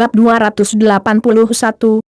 Bab 281,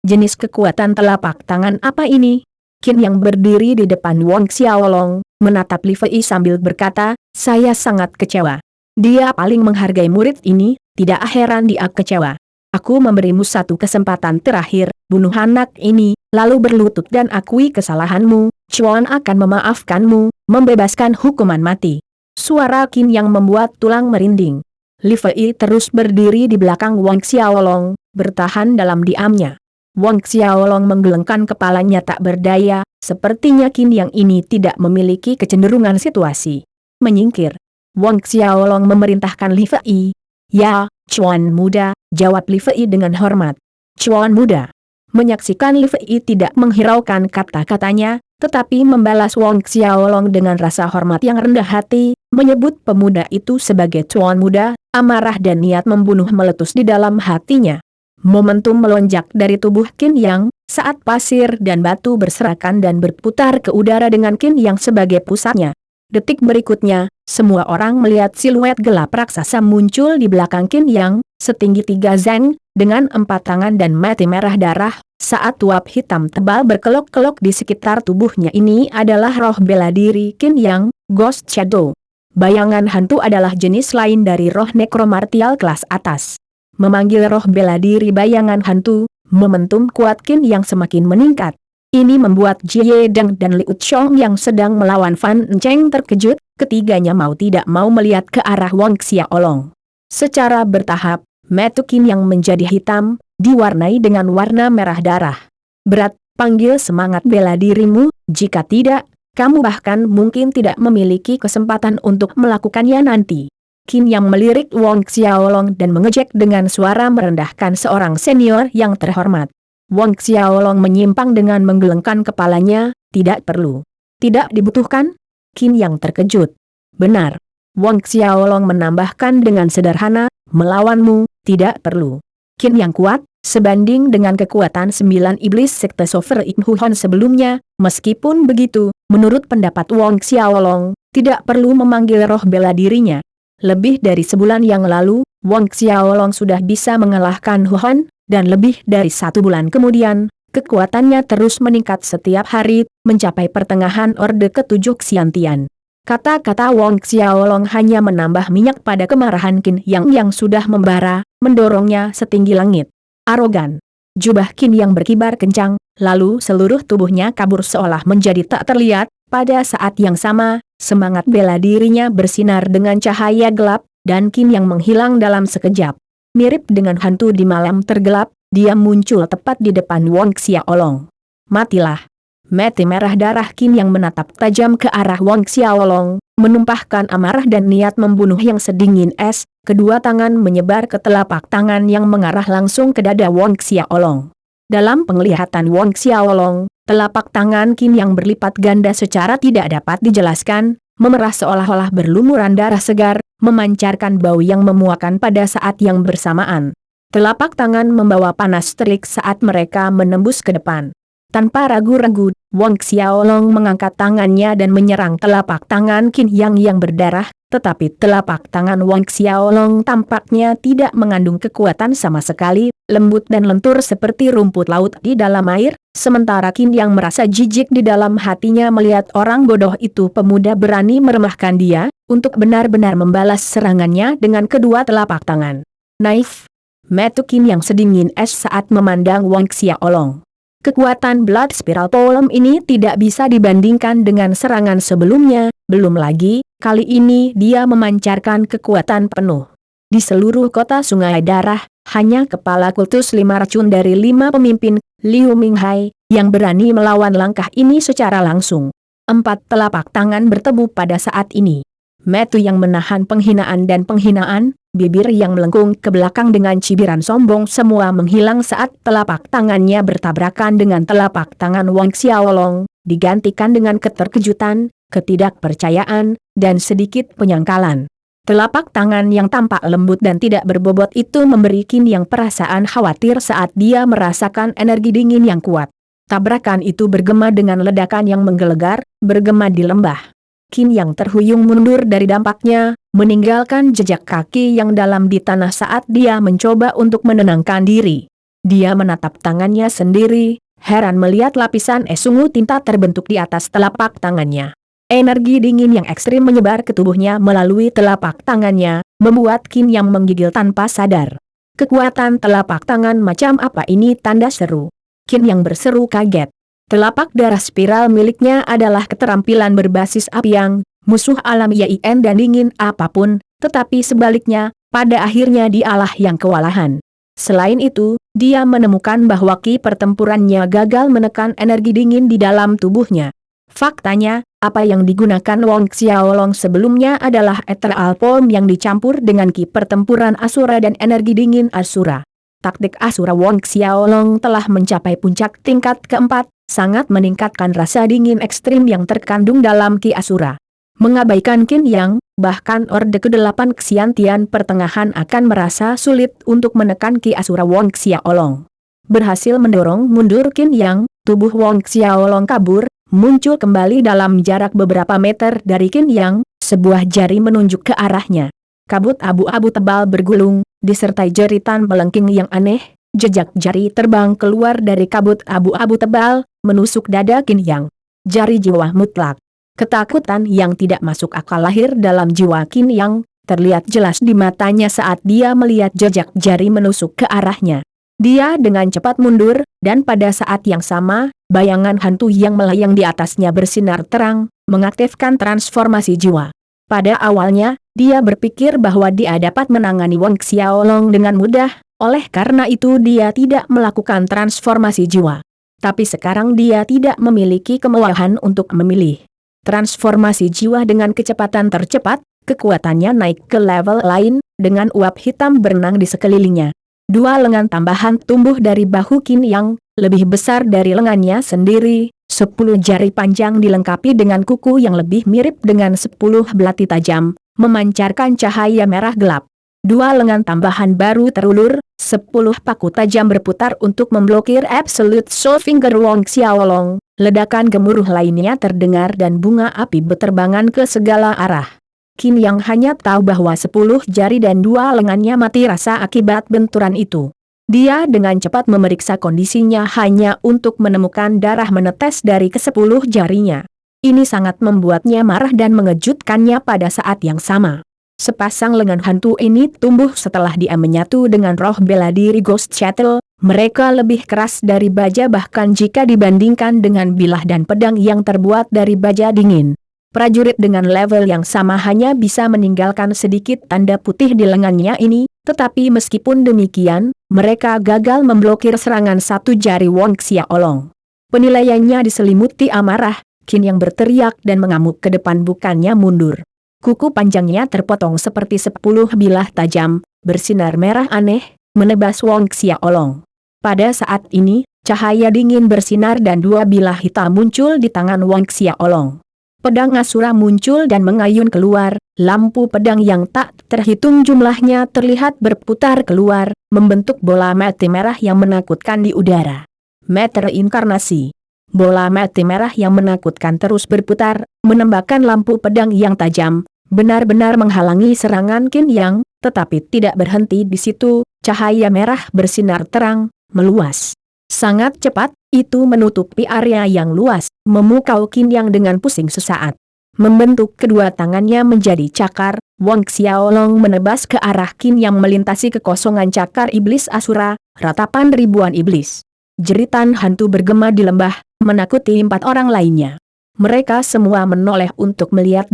jenis kekuatan telapak tangan apa ini? Qin yang berdiri di depan Wang Xiaolong, menatap Li Fei sambil berkata, saya sangat kecewa. Dia paling menghargai murid ini, tidak heran dia kecewa. Aku memberimu satu kesempatan terakhir, bunuh anak ini, lalu berlutut dan akui kesalahanmu, Chuan akan memaafkanmu, membebaskan hukuman mati. Suara Qin yang membuat tulang merinding. Li Fei terus berdiri di belakang Wang Xiaolong, bertahan dalam diamnya. Wang Xiaolong menggelengkan kepalanya tak berdaya, sepertinya Qin yang ini tidak memiliki kecenderungan situasi menyingkir. Wang Xiaolong memerintahkan Li Fei. Ya, Chuan muda, jawab Li Fei dengan hormat. Chuan muda. Menyaksikan Li Fei tidak menghiraukan kata-katanya, tetapi membalas Wang Xiaolong dengan rasa hormat yang rendah hati, menyebut pemuda itu sebagai Chuan muda, amarah dan niat membunuh meletus di dalam hatinya. Momentum melonjak dari tubuh Qin Yang, saat pasir dan batu berserakan dan berputar ke udara dengan Qin Yang sebagai pusatnya. Detik berikutnya, semua orang melihat siluet gelap raksasa muncul di belakang Qin Yang, setinggi 3 zeng, dengan 4 tangan dan mata merah darah, saat uap hitam tebal berkelok-kelok di sekitar tubuhnya. Ini adalah roh bela diri Qin Yang, Ghost Shadow. Bayangan hantu adalah jenis lain dari roh nekromartial kelas atas. Memanggil roh bela diri bayangan hantu, momentum kuat Qin Yang semakin meningkat. Ini membuat Jie Deng dan Liu Chong yang sedang melawan Fan Enceng terkejut, ketiganya mau tidak mau melihat ke arah Wang Xiaolong. Secara bertahap, mata Qin Yang menjadi hitam, diwarnai dengan warna merah darah. Berat, panggil semangat bela dirimu, jika tidak, kamu bahkan mungkin tidak memiliki kesempatan untuk melakukannya nanti. Qin Yang melirik Wang Xiaolong dan mengejek dengan suara merendahkan seorang senior yang terhormat. Wang Xiaolong menyimpang dengan menggelengkan kepalanya, tidak perlu. Tidak dibutuhkan? Qin Yang terkejut. Benar. Wang Xiaolong menambahkan dengan sederhana, melawanmu, tidak perlu. Qin Yang kuat, sebanding dengan kekuatan 9 iblis sekte Sofer In Huhon sebelumnya, meskipun begitu, menurut pendapat Wang Xiaolong, tidak perlu memanggil roh bela dirinya. Lebih dari sebulan yang lalu, Wang Xiaolong sudah bisa mengalahkan Huhon, dan lebih dari 1 bulan kemudian, kekuatannya terus meningkat setiap hari, mencapai pertengahan Orde ke-7 Xiantian. Kata-kata Wang Xiaolong hanya menambah minyak pada kemarahan Qin yang sudah membara, mendorongnya setinggi langit. Arogan. Jubah Qin Yang berkibar kencang, lalu seluruh tubuhnya kabur seolah menjadi tak terlihat. Pada saat yang sama, semangat bela dirinya bersinar dengan cahaya gelap, dan Qin Yang menghilang dalam sekejap. Mirip dengan hantu di malam tergelap, dia muncul tepat di depan Wang Xiaolong. Matilah. Mata merah darah Qin Yang menatap tajam ke arah Wang Xiaolong, menumpahkan amarah dan niat membunuh yang sedingin es. Kedua tangan menyebar ke telapak tangan yang mengarah langsung ke dada Wang Xiaolong. Dalam penglihatan Wang Xiaolong, telapak tangan Qin Yang berlipat ganda secara tidak dapat dijelaskan, memerah seolah-olah berlumuran darah segar, memancarkan bau yang memuakan pada saat yang bersamaan. Telapak tangan membawa panas terik saat mereka menembus ke depan. Tanpa ragu-ragu, Wang Xiaolong mengangkat tangannya dan menyerang telapak tangan Qin yang berdarah, tetapi telapak tangan Wang Xiaolong tampaknya tidak mengandung kekuatan sama sekali, lembut dan lentur seperti rumput laut di dalam air, sementara Qin Yang merasa jijik di dalam hatinya melihat orang bodoh itu pemuda berani meremehkan dia, untuk benar-benar membalas serangannya dengan kedua telapak tangan. Naif. Mata Qin Yang sedingin es saat memandang Wang Xiaolong. Kekuatan Blood Spiral Palm ini tidak bisa dibandingkan dengan serangan sebelumnya, belum lagi, kali ini dia memancarkan kekuatan penuh. Di seluruh kota Sungai Darah, hanya kepala kultus 5 racun dari 5 pemimpin, Liu Minghai, yang berani melawan langkah ini secara langsung. 4 telapak tangan bertemu pada saat ini. Mata yang menahan penghinaan dan penghinaan, bibir yang melengkung ke belakang dengan cibiran sombong semua menghilang saat telapak tangannya bertabrakan dengan telapak tangan Wang Xiaolong, digantikan dengan keterkejutan, ketidakpercayaan, dan sedikit penyangkalan. Telapak tangan yang tampak lembut dan tidak berbobot itu memberi Qin Yang perasaan khawatir saat dia merasakan energi dingin yang kuat. Tabrakan itu bergema dengan ledakan yang menggelegar, bergema di lembah. Qin Yang terhuyung mundur dari dampaknya, meninggalkan jejak kaki yang dalam di tanah saat dia mencoba untuk menenangkan diri. Dia menatap tangannya sendiri, heran melihat lapisan es ungu tinta terbentuk di atas telapak tangannya. Energi dingin yang ekstrim menyebar ke tubuhnya melalui telapak tangannya, membuat Qin Yang menggigil tanpa sadar. Kekuatan telapak tangan macam apa ini? Tanda seru. Qin Yang berseru kaget. Telapak darah spiral miliknya adalah keterampilan berbasis api yang musuh alam Yin dan dingin apapun, tetapi sebaliknya, pada akhirnya dialah yang kewalahan. Selain itu, dia menemukan bahwa ki pertempurannya gagal menekan energi dingin di dalam tubuhnya. Faktanya, apa yang digunakan Wong Xiaolong sebelumnya adalah ethereal form yang dicampur dengan ki pertempuran Asura dan energi dingin Asura. Taktik Asura Wong Xiaolong telah mencapai puncak tingkat keempat, sangat meningkatkan rasa dingin ekstrim yang terkandung dalam ki Asura. Mengabaikan Qin Yang, bahkan Orde ke-8 Xiantian pertengahan akan merasa sulit untuk menekan ki Asura Wong Xiaolong. Berhasil mendorong mundur Qin Yang, tubuh Wong Xiaolong kabur, muncul kembali dalam jarak beberapa meter dari Qin Yang, sebuah jari menunjuk ke arahnya. Kabut abu-abu tebal bergulung, disertai jeritan melengking yang aneh, jejak jari terbang keluar dari kabut abu-abu tebal, menusuk dada Qin Yang. Jari jiwa mutlak. Ketakutan yang tidak masuk akal lahir dalam jiwa Qin Yang, terlihat jelas di matanya saat dia melihat jejak jari menusuk ke arahnya. Dia dengan cepat mundur, dan pada saat yang sama, bayangan hantu yang melayang di atasnya bersinar terang, mengaktifkan transformasi jiwa. Pada awalnya, dia berpikir bahwa dia dapat menangani Wong Xiaolong dengan mudah, oleh karena itu dia tidak melakukan transformasi jiwa. Tapi sekarang dia tidak memiliki kemewahan untuk memilih. Transformasi jiwa dengan kecepatan tercepat, kekuatannya naik ke level lain, dengan uap hitam berenang di sekelilingnya. Dua lengan tambahan tumbuh dari bahu Qin Yang, lebih besar dari lengannya sendiri, 10 jari panjang dilengkapi dengan kuku yang lebih mirip dengan 10 belati tajam, memancarkan cahaya merah gelap. Dua lengan tambahan baru terulur, 10 paku tajam berputar untuk memblokir Absolute Soul Finger Wong Xiaolong. Ledakan gemuruh lainnya terdengar dan bunga api berterbangan ke segala arah. Qin Yang hanya tahu bahwa 10 jari dan dua lengannya mati rasa akibat benturan itu. Dia dengan cepat memeriksa kondisinya hanya untuk menemukan darah menetes dari ke-10 jarinya. Ini sangat membuatnya marah dan mengejutkannya pada saat yang sama. Sepasang lengan hantu ini tumbuh setelah dia menyatu dengan roh bela diri Ghost Shuttle. Mereka lebih keras dari baja bahkan jika dibandingkan dengan bilah dan pedang yang terbuat dari baja dingin. Prajurit dengan level yang sama hanya bisa meninggalkan sedikit tanda putih di lengannya ini, tetapi meskipun demikian, mereka gagal memblokir serangan satu jari Wong Xiaolong. Penilaiannya diselimuti amarah, Qin Yang berteriak dan mengamuk ke depan bukannya mundur. Kuku panjangnya terpotong seperti 10 bilah tajam, bersinar merah aneh, menebas Wong Xiaolong. Pada saat ini, cahaya dingin bersinar dan dua bilah hitam muncul di tangan Wong Xiaolong. Pedang Asura muncul dan mengayun keluar, lampu pedang yang tak terhitung jumlahnya terlihat berputar keluar, membentuk bola mati merah yang menakutkan di udara. Meter inkarnasi. Bola mati merah yang menakutkan terus berputar, menembakkan lampu pedang yang tajam, benar-benar menghalangi serangan Qin Yang, tetapi tidak berhenti di situ, cahaya merah bersinar terang, meluas. Sangat cepat, itu menutupi area yang luas, memukau Qin Yang dengan pusing sesaat. Membentuk kedua tangannya menjadi cakar, Wong Xiaolong menebas ke arah Qin Yang melintasi kekosongan cakar iblis Asura, ratapan ribuan iblis. Jeritan hantu bergema di lembah, menakuti 4 orang lainnya. Mereka semua menoleh untuk melihat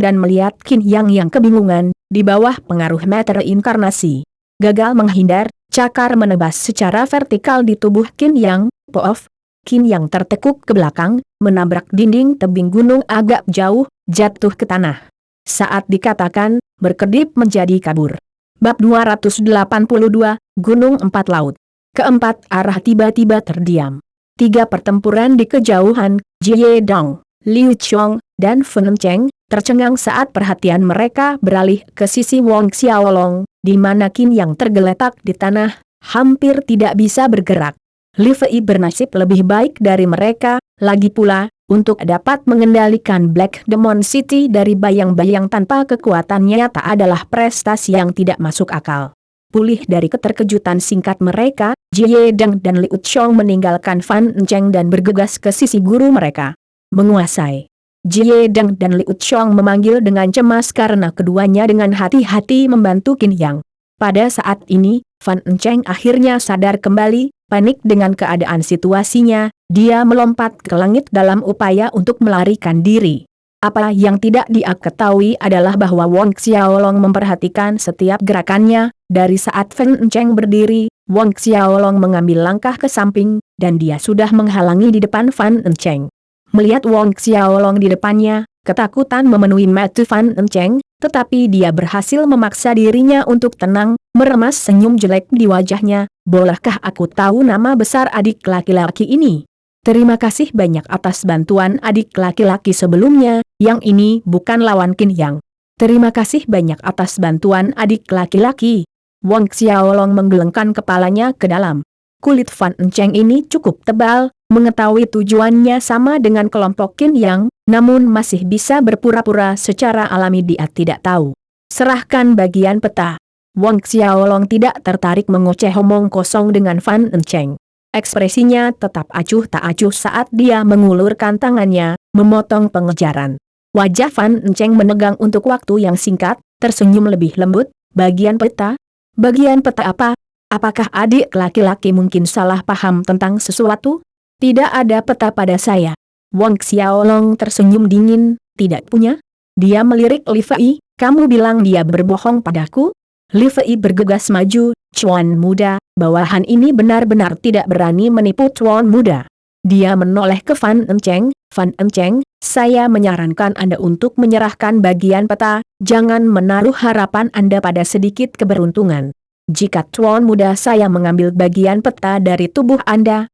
Qin Yang kebingungan, di bawah pengaruh meter inkarnasi. Gagal menghindar, cakar menebas secara vertikal di tubuh Qin Yang, poof. Qin Yang tertekuk ke belakang, menabrak dinding tebing gunung agak jauh, jatuh ke tanah. Saat dikatakan, berkedip menjadi kabur. Bab 282, Gunung 4 Laut. Keempat arah tiba-tiba terdiam. 3 pertempuran di kejauhan, Jie Dong, Liu Qiong, dan Feng Cheng, tercengang saat perhatian mereka beralih ke sisi Wong Xiaolong, di mana Qin Yang tergeletak di tanah, hampir tidak bisa bergerak. Li Fei bernasib lebih baik dari mereka, lagi pula, Untuk dapat mengendalikan Black Demon City dari bayang-bayang tanpa kekuatan nyata adalah prestasi yang tidak masuk akal. Pulih dari keterkejutan singkat mereka, Jie Deng dan Liu Chong meninggalkan Fan Enceng dan bergegas ke sisi guru mereka. Menguasai. Jie Deng dan Liu Chong memanggil dengan cemas karena keduanya dengan hati-hati membantu Qin Yang. Pada saat ini, Fan Enceng akhirnya sadar kembali. Panik dengan keadaan situasinya, dia melompat ke langit dalam upaya untuk melarikan diri. Apa yang tidak dia ketahui adalah bahwa Wang Xiaolong memperhatikan setiap gerakannya. Dari saat Fan Enceng berdiri, Wang Xiaolong mengambil langkah ke samping, dan dia sudah menghalangi di depan Fan Enceng. Melihat Wang Xiaolong di depannya, ketakutan memenuhi mata Fan Enceng, tetapi dia berhasil memaksa dirinya untuk tenang, meremas senyum jelek di wajahnya. Bolehkah aku tahu nama besar adik laki-laki ini? Terima kasih banyak atas bantuan adik laki-laki sebelumnya, yang ini bukan lawan Qin Yang. Terima kasih banyak atas bantuan adik laki-laki. Wang Xiaolong menggelengkan kepalanya ke dalam. Kulit Fan Enceng ini cukup tebal, mengetahui tujuannya sama dengan kelompok Qin Yang, namun masih bisa berpura-pura secara alami dia tidak tahu. Serahkan bagian peta. Wang Xiaolong tidak tertarik mengoceh omong kosong dengan Fan Enceng. Ekspresinya tetap acuh tak acuh saat dia mengulurkan tangannya, memotong pengejaran. Wajah Fan Enceng menegang untuk waktu yang singkat, tersenyum lebih lembut. Bagian peta? Bagian peta apa? Apakah adik laki-laki mungkin salah paham tentang sesuatu? Tidak ada peta pada saya. Wang Xiaolong tersenyum dingin, tidak punya? Dia melirik Li Fei, kamu bilang dia berbohong padaku? Li Fei bergegas maju, Cuan muda, bawahan ini benar-benar tidak berani menipu Cuan muda. Dia menoleh ke Fan Enceng, Fan Enceng, saya menyarankan Anda untuk menyerahkan bagian peta, jangan menaruh harapan Anda pada sedikit keberuntungan. Jika Tuan muda saya mengambil bagian peta dari tubuh Anda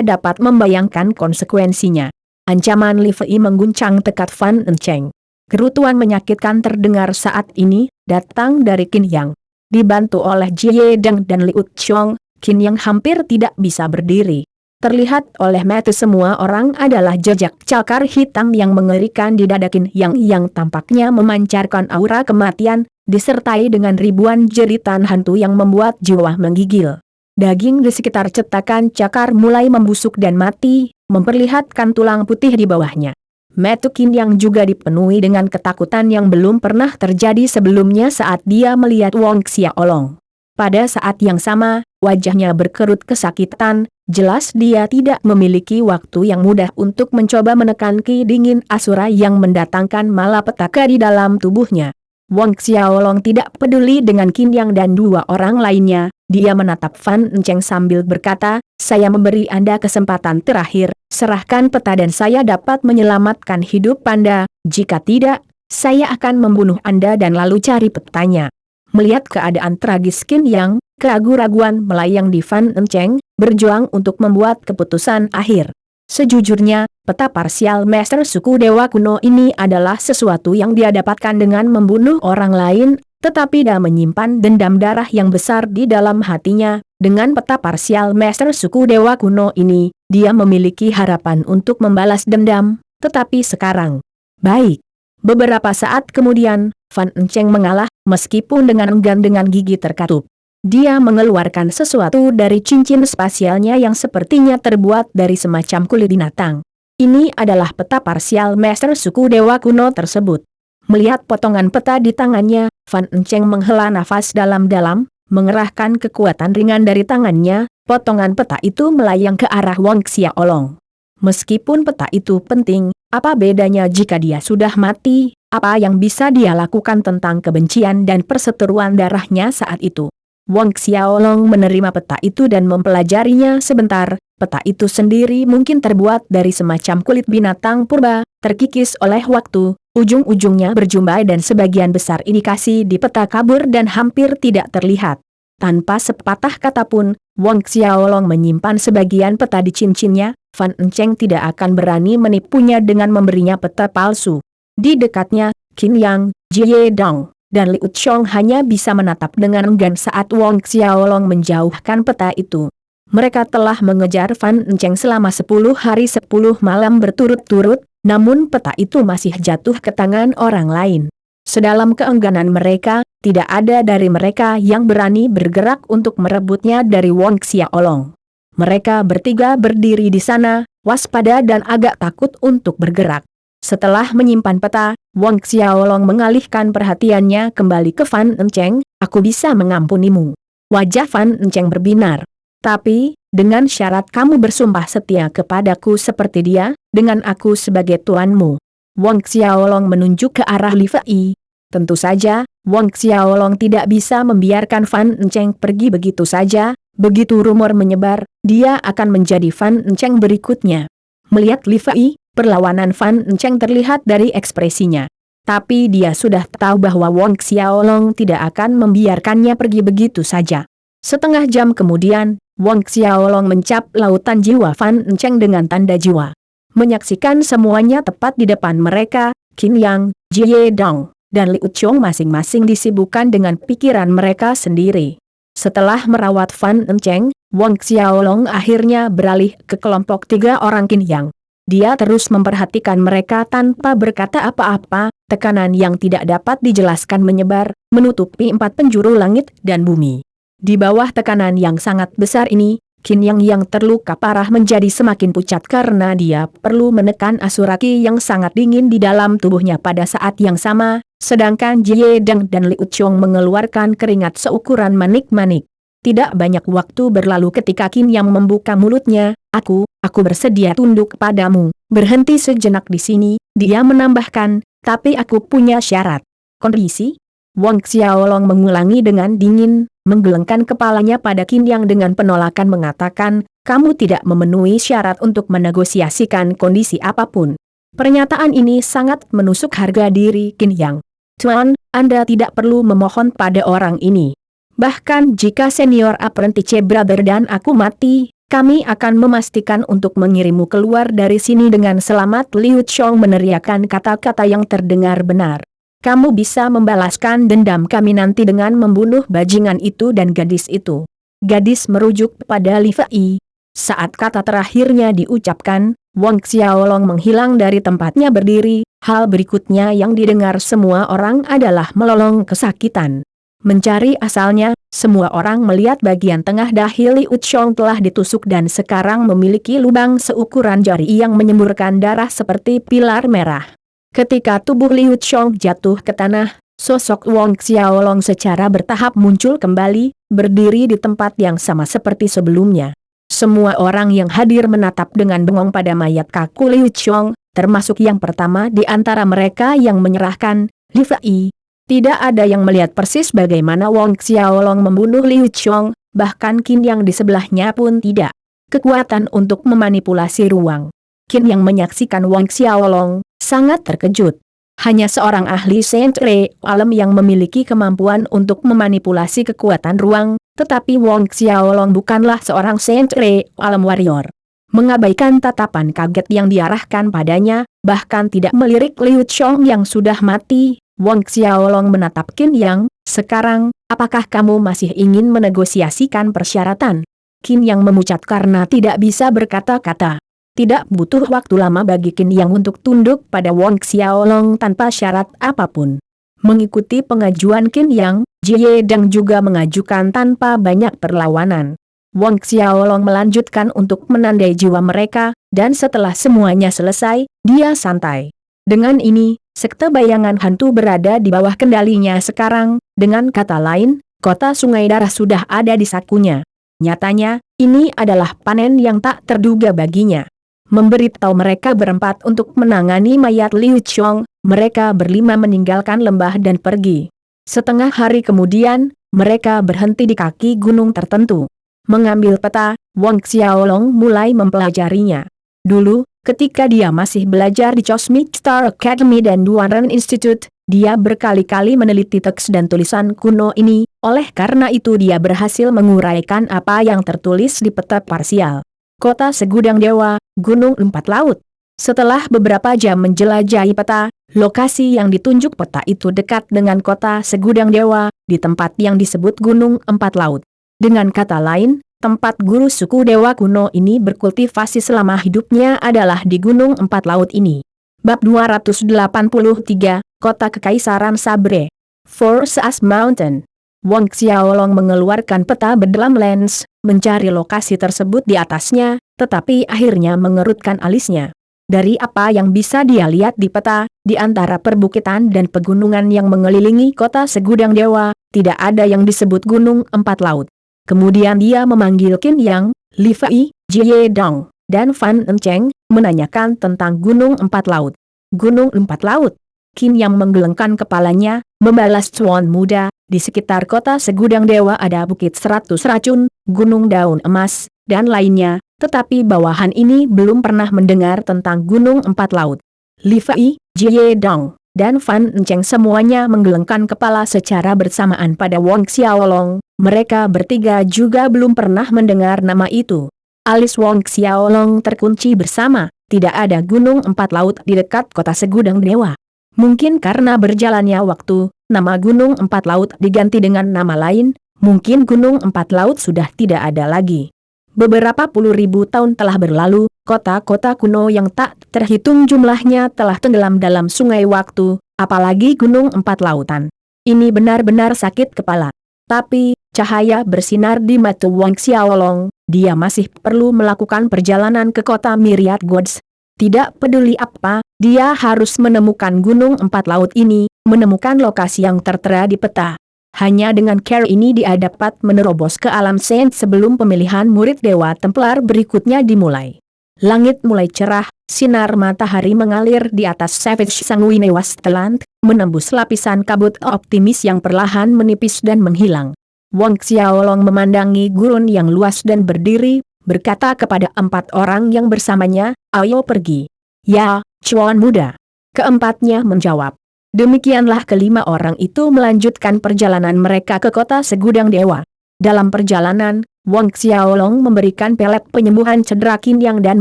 dapat membayangkan konsekuensinya. Ancaman Li Fei mengguncang tekad Fan Enceng. Kerutuan menyakitkan terdengar saat ini, datang dari Qin Yang. Dibantu oleh Jie Deng dan Liu Chong, Qin Yang hampir tidak bisa berdiri. Terlihat oleh mata semua orang adalah jejak cakar hitam yang mengerikan di dada Qin yang tampaknya memancarkan aura kematian, disertai dengan ribuan jeritan hantu yang membuat jiwa menggigil. Daging di sekitar cetakan cakar mulai membusuk dan mati, memperlihatkan tulang putih di bawahnya. Mata Qin Yang juga dipenuhi dengan ketakutan yang belum pernah terjadi sebelumnya saat dia melihat Wang Xiaolong. Pada saat yang sama, wajahnya berkerut kesakitan, jelas dia tidak memiliki waktu yang mudah untuk mencoba menekan ki dingin asura yang mendatangkan malapetaka di dalam tubuhnya. Wang Xiaolong tidak peduli dengan Qin Yang dan dua orang lainnya, dia menatap Fan Enceng sambil berkata, saya memberi Anda kesempatan terakhir, serahkan peta dan saya dapat menyelamatkan hidup Anda, jika tidak, saya akan membunuh Anda dan lalu cari petanya. Melihat keadaan tragis Qin Yang, keraguan-raguan melayang di Fan Enceng, berjuang untuk membuat keputusan akhir. Sejujurnya, peta parsial Master suku Dewa Kuno ini adalah sesuatu yang dia dapatkan dengan membunuh orang lain, tetapi dia menyimpan dendam darah yang besar di dalam hatinya. Dengan peta parsial Master suku Dewa Kuno ini, dia memiliki harapan untuk membalas dendam, tetapi sekarang. Baik. Beberapa saat kemudian, Fan Enceng mengalah, meskipun dengan enggan dengan gigi terkatup. Dia mengeluarkan sesuatu dari cincin spasialnya yang sepertinya terbuat dari semacam kulit binatang. Ini adalah peta parsial Master suku Dewa Kuno tersebut. Melihat potongan peta di tangannya, Fan Enceng menghela nafas dalam-dalam, mengerahkan kekuatan ringan dari tangannya, potongan peta itu melayang ke arah Wang Xiaolong. Meskipun peta itu penting, apa bedanya jika dia sudah mati? Apa yang bisa dia lakukan tentang kebencian dan perseteruan darahnya saat itu? Wang Xiaolong menerima peta itu dan mempelajarinya sebentar. Peta itu sendiri mungkin terbuat dari semacam kulit binatang purba, terkikis oleh waktu, ujung-ujungnya berjumbai dan sebagian besar indikasi di peta kabur dan hampir tidak terlihat. Tanpa sepatah kata pun, Wang Xiaolong menyimpan sebagian peta di cincinnya. Fan Enceng tidak akan berani menipunya dengan memberinya peta palsu. Di dekatnya, Qin Yang, Jie Dong dan Liu Chong hanya bisa menatap dengan enggan saat Wang Xiaolong menjauhkan peta itu. Mereka telah mengejar Fan Enceng selama 10 hari 10 malam berturut-turut, namun peta itu masih jatuh ke tangan orang lain. Sedalam keengganan mereka, tidak ada dari mereka yang berani bergerak untuk merebutnya dari Wong Xiaolong. Mereka bertiga berdiri di sana, waspada dan agak takut untuk bergerak. Setelah menyimpan peta, Wong Xiaolong mengalihkan perhatiannya kembali ke Fan Enceng. "Aku bisa mengampunimu." Wajah Fan Enceng berbinar. "Tapi, dengan syarat kamu bersumpah setia kepadaku seperti dia, dengan aku sebagai tuanmu." Wong Xiaolong menunjuk ke arah Li Fei. Tentu saja, Wong Xiaolong tidak bisa membiarkan Fan Enceng pergi begitu saja. Begitu rumor menyebar, dia akan menjadi Fan Enceng berikutnya. Melihat Li Fei, perlawanan Fan Enceng terlihat dari ekspresinya. Tapi dia sudah tahu bahwa Wong Xiaolong tidak akan membiarkannya pergi begitu saja. Setengah jam kemudian, Wong Xiaolong mencap lautan jiwa Fan Enceng dengan tanda jiwa. Menyaksikan semuanya tepat di depan mereka, Qin Yang, Jie Dong, dan Liu Chong masing-masing disibukkan dengan pikiran mereka sendiri. Setelah merawat Fan Enceng, Wong Xiaolong akhirnya beralih ke kelompok 3 orang Qin Yang. Dia terus memperhatikan mereka tanpa berkata apa-apa, tekanan yang tidak dapat dijelaskan menyebar, menutupi 4 penjuru langit dan bumi. Di bawah tekanan yang sangat besar ini, Qin yang terluka parah menjadi semakin pucat karena dia perlu menekan asuraki yang sangat dingin di dalam tubuhnya pada saat yang sama, sedangkan Jie Deng dan Liu Chong mengeluarkan keringat seukuran manik-manik. Tidak banyak waktu berlalu ketika Qin yang membuka mulutnya. Aku bersedia tunduk padamu." Berhenti sejenak di sini, dia menambahkan, "Tapi aku punya syarat." "Kondisi?" Wong Xiaolong mengulangi dengan dingin, menggelengkan kepalanya pada Qin Yang dengan penolakan mengatakan, "Kamu tidak memenuhi syarat untuk menegosiasikan kondisi apapun." Pernyataan ini sangat menusuk harga diri Qin Yang. "Tuan, Anda tidak perlu memohon pada orang ini. Bahkan jika senior apprentice brother dan aku mati, kami akan memastikan untuk mengirimmu keluar dari sini dengan selamat." Liu Chong meneriakkan kata-kata yang terdengar benar. "Kamu bisa membalaskan dendam kami nanti dengan membunuh bajingan itu dan gadis itu." Gadis merujuk pada Li Fei. Saat kata terakhirnya diucapkan, Wong Xiaolong menghilang dari tempatnya berdiri. Hal berikutnya yang didengar semua orang adalah melolong kesakitan. Mencari asalnya, semua orang melihat bagian tengah dahi Liu Chong telah ditusuk dan sekarang memiliki lubang seukuran jari yang menyemburkan darah seperti pilar merah. Ketika tubuh Liu Chong jatuh ke tanah, sosok Wong Xiaolong secara bertahap muncul kembali, berdiri di tempat yang sama seperti sebelumnya. Semua orang yang hadir menatap dengan bengong pada mayat kaku Liu Chong, termasuk yang pertama di antara mereka yang menyerahkan, Li Fei. Tidak ada yang melihat persis bagaimana Wong Xiaolong membunuh Liu Chong, bahkan Qin Yang di sebelahnya pun tidak. Kekuatan untuk memanipulasi ruang. Qin Yang menyaksikan Wong Xiaolong, sangat terkejut. Hanya seorang ahli sentre alam yang memiliki kemampuan untuk memanipulasi kekuatan ruang, tetapi Wong Xiaolong bukanlah seorang sentre alam warrior. Mengabaikan tatapan kaget yang diarahkan padanya, bahkan tidak melirik Liu Chong yang sudah mati, Wong Xiaolong menatap Qin Yang. "Sekarang, apakah kamu masih ingin menegosiasikan persyaratan?" Qin Yang memucat karena tidak bisa berkata-kata. Tidak butuh waktu lama bagi Qin Yang untuk tunduk pada Wong Xiaolong tanpa syarat apapun. Mengikuti pengajuan Qin Yang, Jie Deng juga mengajukan tanpa banyak perlawanan. Wong Xiaolong melanjutkan untuk menandai jiwa mereka, dan setelah semuanya selesai, dia santai. Dengan ini, sekte bayangan hantu berada di bawah kendalinya sekarang, dengan kata lain, kota Sungai Darah sudah ada di sakunya. Nyatanya, ini adalah panen yang tak terduga baginya. Memberitahu mereka berempat untuk menangani mayat Liu Chong, mereka berlima meninggalkan lembah dan pergi. Setengah hari kemudian, mereka berhenti di kaki gunung tertentu. Mengambil peta, Wong Xiaolong mulai mempelajarinya. Dulu, ketika dia masih belajar di Cosmic Star Academy dan Duaran Institute, dia berkali-kali meneliti teks dan tulisan kuno ini, oleh karena itu dia berhasil menguraikan apa yang tertulis di peta parsial. Kota Segudang Dewa, Gunung Empat Laut. Setelah beberapa jam menjelajahi peta, lokasi yang ditunjuk peta itu dekat dengan kota Segudang Dewa, di tempat yang disebut Gunung Empat Laut. Dengan kata lain, tempat guru suku Dewa kuno ini berkultivasi selama hidupnya adalah di Gunung Empat Laut ini. Bab 283, Kota Kekaisaran Sabre. Forces Mountain. Wang Xiaolong mengeluarkan peta bedalam lens, mencari lokasi tersebut di atasnya, tetapi akhirnya mengerutkan alisnya. Dari apa yang bisa dia lihat di peta, di antara perbukitan dan pegunungan yang mengelilingi kota Segudang Dewa, tidak ada yang disebut Gunung Empat Laut. Kemudian dia memanggil Qin Yang, Li Fei, Jie Dong, dan Fan Encheng, menanyakan tentang Gunung Empat Laut. Gunung Empat Laut? Qin Yang menggelengkan kepalanya, membalas Tuan Muda, di sekitar kota Segudang Dewa ada Bukit 100 Racun, Gunung Daun Emas, dan lainnya, tetapi bawahan ini belum pernah mendengar tentang Gunung Empat Laut. Li Fei, Jie Dong, dan Fan Encheng semuanya menggelengkan kepala secara bersamaan pada Wang Xiaolong, mereka bertiga juga belum pernah mendengar nama itu. Alis Wang Xiaolong terkunci bersama, tidak ada Gunung Empat Laut di dekat kota Segudang Dewa. Mungkin karena berjalannya waktu, nama Gunung Empat Laut diganti dengan nama lain, mungkin Gunung Empat Laut sudah tidak ada lagi. Beberapa puluh ribu tahun telah berlalu, kota-kota kuno yang tak terhitung jumlahnya telah tenggelam dalam sungai waktu, apalagi Gunung Empat Lautan. Ini benar-benar sakit kepala. Tapi, cahaya bersinar di mata Wang Xiaolong, dia masih perlu melakukan perjalanan ke kota Myriad Gods. Tidak peduli apa, dia harus menemukan Gunung Empat Laut ini, menemukan lokasi yang tertera di peta. Hanya dengan cara ini dia dapat menerobos ke alam Saint sebelum pemilihan murid Dewa Templar berikutnya dimulai. Langit mulai cerah, sinar matahari mengalir di atas Savage Sanguine Wasteland, menembus lapisan kabut optimis yang perlahan menipis dan menghilang. Wang Xiaolong memandangi gurun yang luas dan berdiri, berkata kepada 4 orang yang bersamanya, "Ayo pergi." "Ya, Cuan Muda." Keempatnya menjawab. Demikianlah kelima orang itu melanjutkan perjalanan mereka ke kota Segudang Dewa. Dalam perjalanan, Wang Xiaolong memberikan pelet penyembuhan cedera Qin Yang dan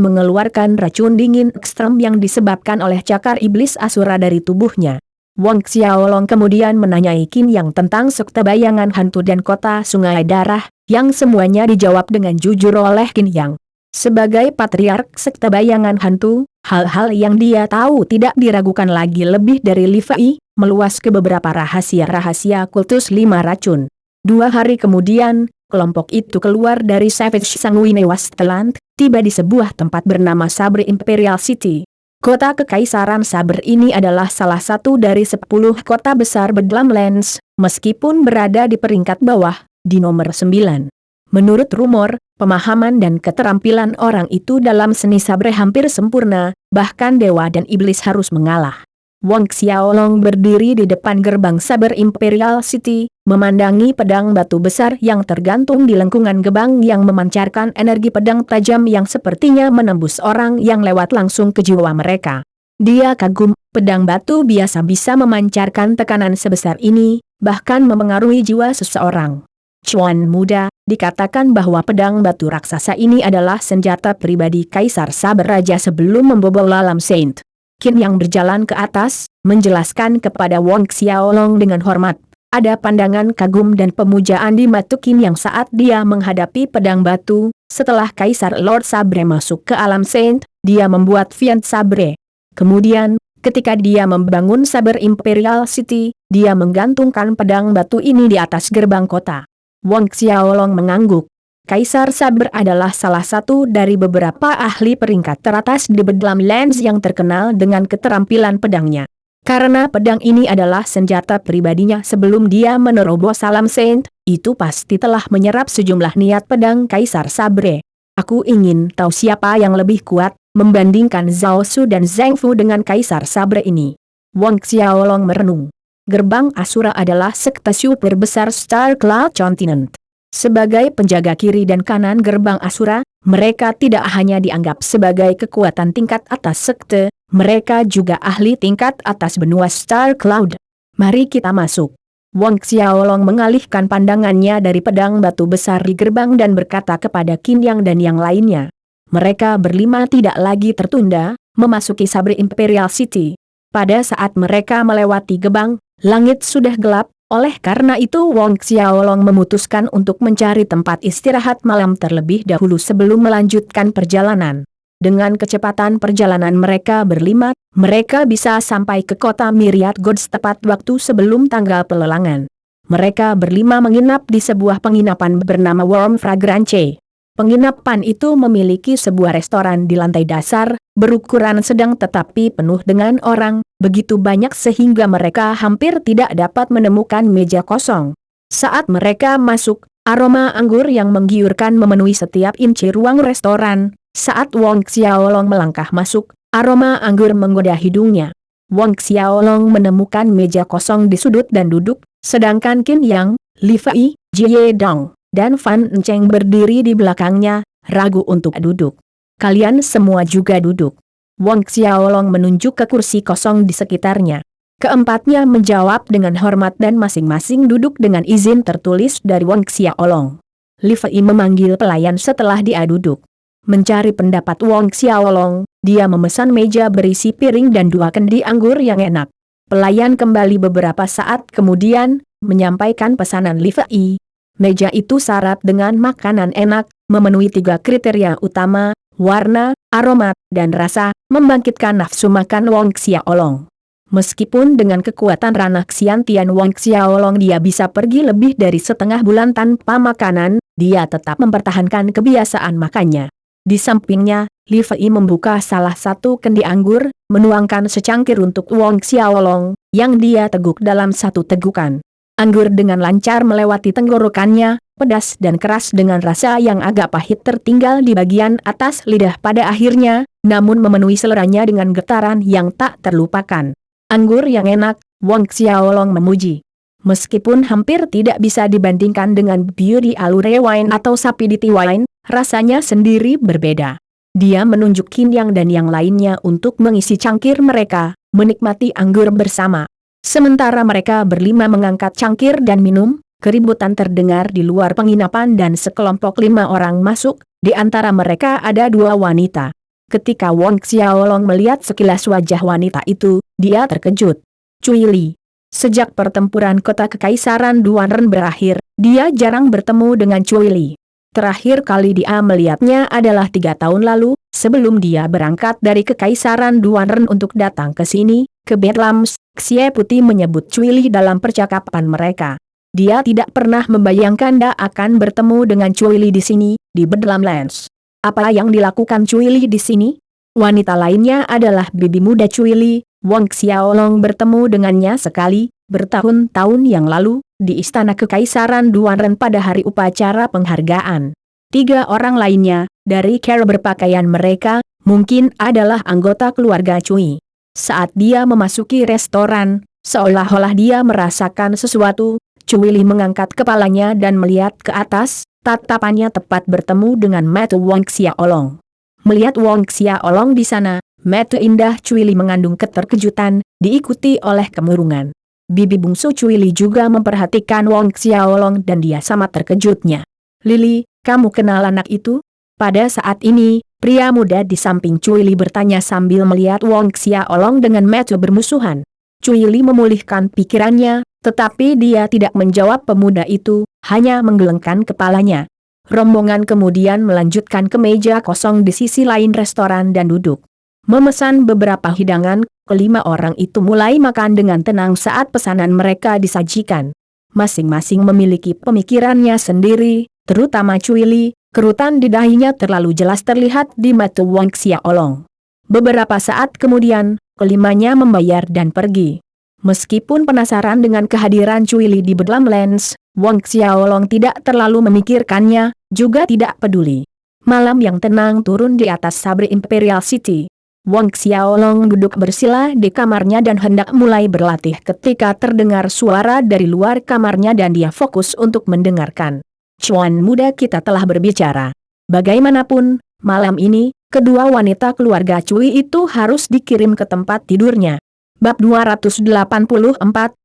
mengeluarkan racun dingin ekstrem yang disebabkan oleh cakar iblis Asura dari tubuhnya. Wang Xiaolong kemudian menanyai Qin Yang tentang sekte bayangan hantu dan kota sungai darah, yang semuanya dijawab dengan jujur oleh Qin Yang. Sebagai patriark sekte bayangan hantu, hal-hal yang dia tahu tidak diragukan lagi lebih dari Li Fei, meluas ke beberapa rahasia-rahasia kultus 5 racun. 2 hari kemudian, kelompok itu keluar dari Savage Sanguine Wasteland, tiba di sebuah tempat bernama Sabre Imperial City. Kota Kekaisaran Sabre ini adalah salah satu dari 10 kota besar bedalam lens, meskipun berada di peringkat bawah, di nomor 9. Menurut rumor, pemahaman dan keterampilan orang itu dalam seni sabre hampir sempurna, bahkan dewa dan iblis harus mengalah. Wang Xiaolong berdiri di depan gerbang Sabre Imperial City, memandangi pedang batu besar yang tergantung di lengkungan gebang yang memancarkan energi pedang tajam yang sepertinya menembus orang yang lewat langsung ke jiwa mereka. Dia kagum, pedang batu biasa bisa memancarkan tekanan sebesar ini, bahkan memengaruhi jiwa seseorang. Cuan Muda, dikatakan bahwa pedang batu raksasa ini adalah senjata pribadi Kaisar Sabre Raja sebelum membobol alam Saint. Qin yang berjalan ke atas, menjelaskan kepada Wang Xiaolong dengan hormat. Ada pandangan kagum dan pemujaan di mata Qin yang saat dia menghadapi pedang batu. Setelah Kaisar Lord Sabre masuk ke alam Saint, dia membuat Fiant Sabre. Kemudian, ketika dia membangun Sabre Imperial City, dia menggantungkan pedang batu ini di atas gerbang kota. Wang Xiaolong mengangguk. Kaisar Sabre adalah salah satu dari beberapa ahli peringkat teratas di bedalam lens yang terkenal dengan keterampilan pedangnya. Karena pedang ini adalah senjata pribadinya sebelum dia menerobos alam Saint, itu pasti telah menyerap sejumlah niat pedang Kaisar Sabre. Aku ingin tahu siapa yang lebih kuat, membandingkan Zhao Su dan Zheng Fu dengan Kaisar Sabre ini. Wang Xiaolong merenung. Gerbang Asura adalah sekte super besar Star Cloud Continent. Sebagai penjaga kiri dan kanan gerbang Asura, mereka tidak hanya dianggap sebagai kekuatan tingkat atas sekte, mereka juga ahli tingkat atas benua Star Cloud. Mari kita masuk. Wang Xiaolong mengalihkan pandangannya dari pedang batu besar di gerbang dan berkata kepada Qin Yang dan yang lainnya. Mereka berlima tidak lagi tertunda, memasuki Sabre Imperial City. Pada saat mereka melewati gebang, langit sudah gelap, Oleh karena itu Wong Xiaolong memutuskan untuk mencari tempat istirahat malam terlebih dahulu sebelum melanjutkan perjalanan. Dengan kecepatan perjalanan mereka berlima, mereka bisa sampai ke kota Myriad Gods tepat waktu sebelum tanggal pelelangan. Mereka berlima menginap di sebuah penginapan bernama Warm Fragrance. Penginapan itu memiliki sebuah restoran di lantai dasar, berukuran sedang tetapi penuh dengan orang, begitu banyak sehingga mereka hampir tidak dapat menemukan meja kosong. Saat mereka masuk, aroma anggur yang menggiurkan memenuhi setiap inci ruang restoran. Saat Wong Xiaolong melangkah masuk, aroma anggur menggoda hidungnya. Wong Xiaolong menemukan meja kosong di sudut dan duduk, sedangkan Qin Yang, Li Fei, Jie Dong, dan Fan Enceng berdiri di belakangnya, ragu untuk duduk. Kalian semua juga duduk. Wong Xiaolong menunjuk ke kursi kosong di sekitarnya. Keempatnya menjawab dengan hormat dan masing-masing duduk dengan izin tertulis dari Wong Xiaolong. Li Fei memanggil pelayan setelah dia duduk. Mencari pendapat Wong Xiaolong, dia memesan meja berisi piring dan 2 kendi anggur yang enak. Pelayan kembali beberapa saat kemudian, menyampaikan pesanan Li Fei. Meja itu syarat dengan makanan enak, memenuhi 3 kriteria utama, warna, aroma, dan rasa, membangkitkan nafsu makan Wong Xiaolong. Meskipun dengan kekuatan Ranak Xiantian Wong Xiaolong dia bisa pergi lebih dari setengah bulan tanpa makanan, dia tetap mempertahankan kebiasaan makannya. Di sampingnya, Li Fei membuka salah satu kendi anggur, menuangkan secangkir untuk Wong Xiaolong, yang dia teguk dalam satu tegukan. Anggur dengan lancar melewati tenggorokannya, pedas dan keras dengan rasa yang agak pahit tertinggal di bagian atas lidah pada akhirnya, namun memenuhi seleranya dengan getaran yang tak terlupakan. Anggur yang enak, Wong Xiaolong memuji. Meskipun hampir tidak bisa dibandingkan dengan Beauty Allure Wine atau Sapidity Wine, rasanya sendiri berbeda. Dia menunjuk Qin Yang dan yang lainnya untuk mengisi cangkir mereka, menikmati anggur bersama. Sementara mereka berlima mengangkat cangkir dan minum, keributan terdengar di luar penginapan dan sekelompok 5 orang masuk, di antara mereka ada 2 wanita. Ketika Wong Xiaolong melihat sekilas wajah wanita itu, dia terkejut. Cui Li. Sejak pertempuran kota Kekaisaran Duanren berakhir, dia jarang bertemu dengan Cui Li. Terakhir kali dia melihatnya adalah 3 tahun lalu, sebelum dia berangkat dari Kekaisaran Duanren untuk datang ke sini, ke Bedlams. Xie Putih menyebut Cui Li dalam percakapan mereka. Dia tidak pernah membayangkan dia akan bertemu dengan Cui Li di sini, di Bedlamlands. Apa yang dilakukan Cui Li di sini? Wanita lainnya adalah bibi muda Cui Li. Wong Xiaolong bertemu dengannya sekali, bertahun-tahun yang lalu, di Istana Kekaisaran Duanren pada hari upacara penghargaan. 3 orang lainnya, dari cara berpakaian mereka, mungkin adalah anggota keluarga Cui. Saat dia memasuki restoran, seolah-olah dia merasakan sesuatu, Cui Li mengangkat kepalanya dan melihat ke atas, tatapannya tepat bertemu dengan mata Wong Xiaolong. Melihat Wong Xiaolong di sana, mata indah Cui Li mengandung keterkejutan, diikuti oleh kemurungan. Bibi bungsu Cui Li juga memperhatikan Wong Xiaolong dan dia sama terkejutnya. Lili, kamu kenal anak itu? Pada saat ini, pria muda di samping Cui Li bertanya sambil melihat Wong Xiaolong dengan mata bermusuhan. Cui Li memulihkan pikirannya, tetapi dia tidak menjawab pemuda itu, hanya menggelengkan kepalanya. Rombongan kemudian melanjutkan ke meja kosong di sisi lain restoran dan duduk. Memesan beberapa hidangan, kelima orang itu mulai makan dengan tenang saat pesanan mereka disajikan. Masing-masing memiliki pemikirannya sendiri, terutama Cui Li, kerutan di dahinya terlalu jelas terlihat di mata Wong Xiaolong. Beberapa saat kemudian, kelimanya membayar dan pergi. Meskipun penasaran dengan kehadiran Cui Li di Bedlamlands, Wong Xiaolong tidak terlalu memikirkannya, juga tidak peduli. Malam yang tenang turun di atas Sabre Imperial City. Wong Xiaolong duduk bersila di kamarnya dan hendak mulai berlatih ketika terdengar suara dari luar kamarnya dan dia fokus untuk mendengarkan. Cuan muda kita telah berbicara. Bagaimanapun, malam ini, kedua wanita keluarga Cui itu harus dikirim ke tempat tidurnya. Bab 284,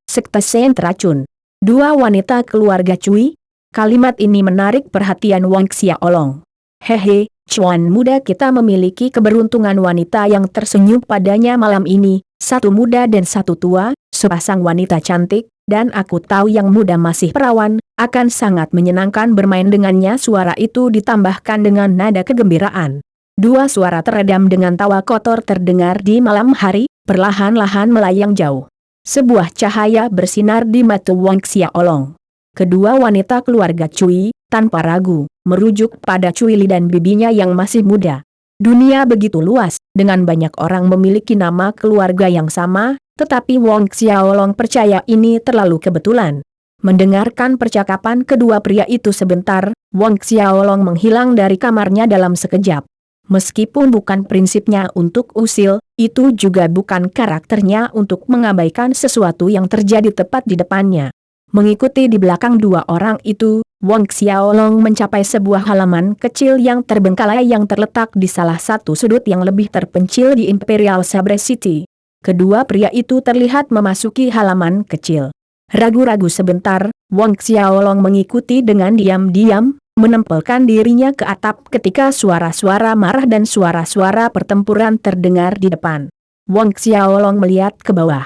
Sekte Sen Teracun. 2 wanita keluarga Cui? Kalimat ini menarik perhatian Wong Xiaolong. Hehe, Cuan muda kita memiliki keberuntungan wanita yang tersenyum padanya malam ini, 1 muda dan 1 tua, sepasang wanita cantik, dan aku tahu yang muda masih perawan, akan sangat menyenangkan bermain dengannya. Suara itu ditambahkan dengan nada kegembiraan. Dua suara teredam dengan tawa kotor terdengar di malam hari, perlahan-lahan melayang jauh. Sebuah cahaya bersinar di mata Wang Xiaolong. Kedua wanita keluarga Cui, tanpa ragu, merujuk pada Cui Li dan bibinya yang masih muda. Dunia begitu luas, dengan banyak orang memiliki nama keluarga yang sama, tetapi Wang Xiaolong percaya ini terlalu kebetulan. Mendengarkan percakapan kedua pria itu sebentar, Wang Xiaolong menghilang dari kamarnya dalam sekejap. Meskipun bukan prinsipnya untuk usil, itu juga bukan karakternya untuk mengabaikan sesuatu yang terjadi tepat di depannya. Mengikuti di belakang dua orang itu, Wang Xiaolong mencapai sebuah halaman kecil yang terbengkalai yang terletak di salah satu sudut yang lebih terpencil di Imperial Sabre City. Kedua pria itu terlihat memasuki halaman kecil. Ragu-ragu sebentar, Wang Xiaolong mengikuti dengan diam-diam, menempelkan dirinya ke atap ketika suara-suara marah dan suara-suara pertempuran terdengar di depan. Wang Xiaolong melihat ke bawah.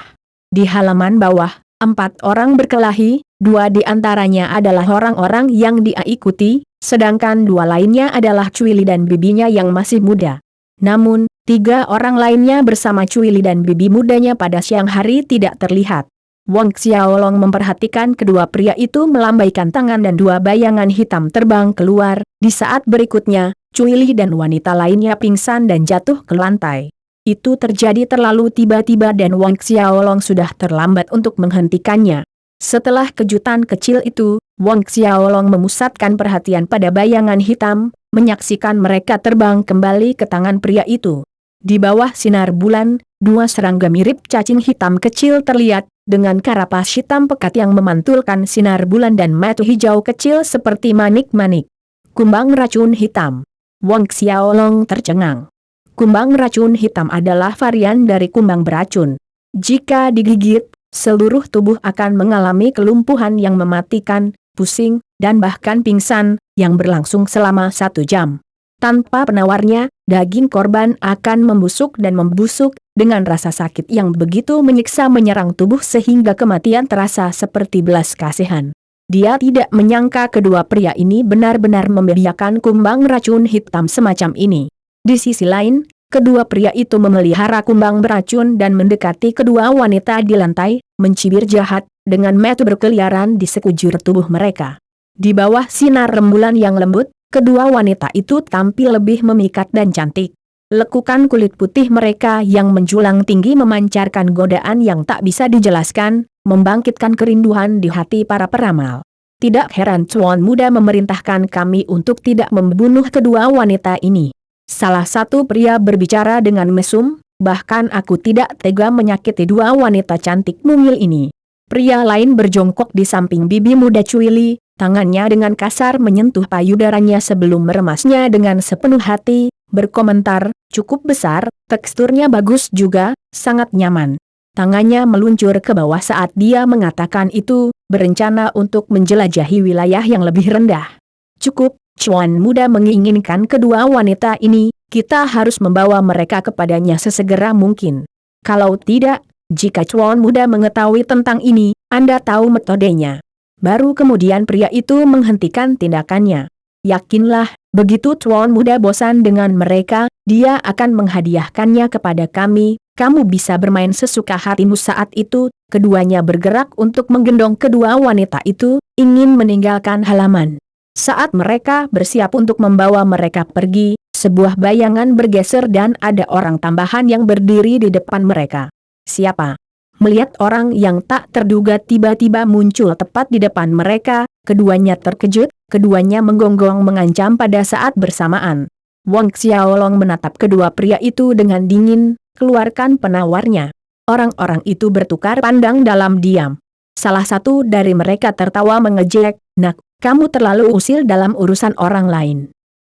Di halaman bawah, 4 orang berkelahi, 2 di antaranya adalah orang-orang yang dia ikuti, sedangkan 2 lainnya adalah Cui Li dan bibinya yang masih muda. Namun, 3 orang lainnya bersama Cui Li dan bibi mudanya pada siang hari tidak terlihat. Wang Xiaolong memperhatikan kedua pria itu melambaikan tangan dan 2 bayangan hitam terbang keluar. Di saat berikutnya, Cui Li dan wanita lainnya pingsan dan jatuh ke lantai. Itu terjadi terlalu tiba-tiba dan Wang Xiaolong sudah terlambat untuk menghentikannya. Setelah kejutan kecil itu, Wang Xiaolong memusatkan perhatian pada bayangan hitam, menyaksikan mereka terbang kembali ke tangan pria itu. Di bawah sinar bulan, 2 serangga mirip cacing hitam kecil terlihat, dengan karapas hitam pekat yang memantulkan sinar bulan dan mata hijau kecil seperti manik-manik. Kumbang racun hitam. Wang Xiaolong tercengang. Kumbang racun hitam adalah varian dari kumbang beracun. Jika digigit, seluruh tubuh akan mengalami kelumpuhan yang mematikan, pusing, dan bahkan pingsan, yang berlangsung selama 1 jam. Tanpa penawarnya, daging korban akan membusuk dan membusuk, dengan rasa sakit yang begitu menyiksa menyerang tubuh sehingga kematian terasa seperti belas kasihan. Dia tidak menyangka kedua pria ini benar-benar membiarkan kumbang racun hitam semacam ini. Di sisi lain, kedua pria itu memelihara kumbang beracun dan mendekati kedua wanita di lantai, mencibir jahat, dengan mata berkeliaran di sekujur tubuh mereka. Di bawah sinar rembulan yang lembut, kedua wanita itu tampil lebih memikat dan cantik. Lekukan kulit putih mereka yang menjulang tinggi memancarkan godaan yang tak bisa dijelaskan, membangkitkan kerinduan di hati para peramal. Tidak heran Tuan Muda memerintahkan kami untuk tidak membunuh kedua wanita ini. Salah satu pria berbicara dengan mesum, bahkan aku tidak tega menyakiti 2 wanita cantik mungil ini. Pria lain berjongkok di samping bibi muda Cui Li, tangannya dengan kasar menyentuh payudaranya sebelum meremasnya dengan sepenuh hati, berkomentar, cukup besar, teksturnya bagus juga, sangat nyaman. Tangannya meluncur ke bawah saat dia mengatakan itu, berencana untuk menjelajahi wilayah yang lebih rendah. Cukup. Tuan Muda menginginkan kedua wanita ini, kita harus membawa mereka kepadanya sesegera mungkin. Kalau tidak, jika Tuan Muda mengetahui tentang ini, Anda tahu metodenya. Baru kemudian pria itu menghentikan tindakannya. Yakinlah, begitu Tuan Muda bosan dengan mereka, dia akan menghadiahkannya kepada kami. Kamu bisa bermain sesuka hatimu. Saat itu, keduanya bergerak untuk menggendong kedua wanita itu, ingin meninggalkan halaman. Saat mereka bersiap untuk membawa mereka pergi, sebuah bayangan bergeser dan ada orang tambahan yang berdiri di depan mereka. Siapa? Melihat orang yang tak terduga tiba-tiba muncul tepat di depan mereka, keduanya terkejut, keduanya menggonggong mengancam pada saat bersamaan. Wang Xiaolong menatap kedua pria itu dengan dingin, keluarkan penawarnya. Orang-orang itu bertukar pandang dalam diam. Salah satu dari mereka tertawa mengejek, "Nak, kamu terlalu usil dalam urusan orang lain.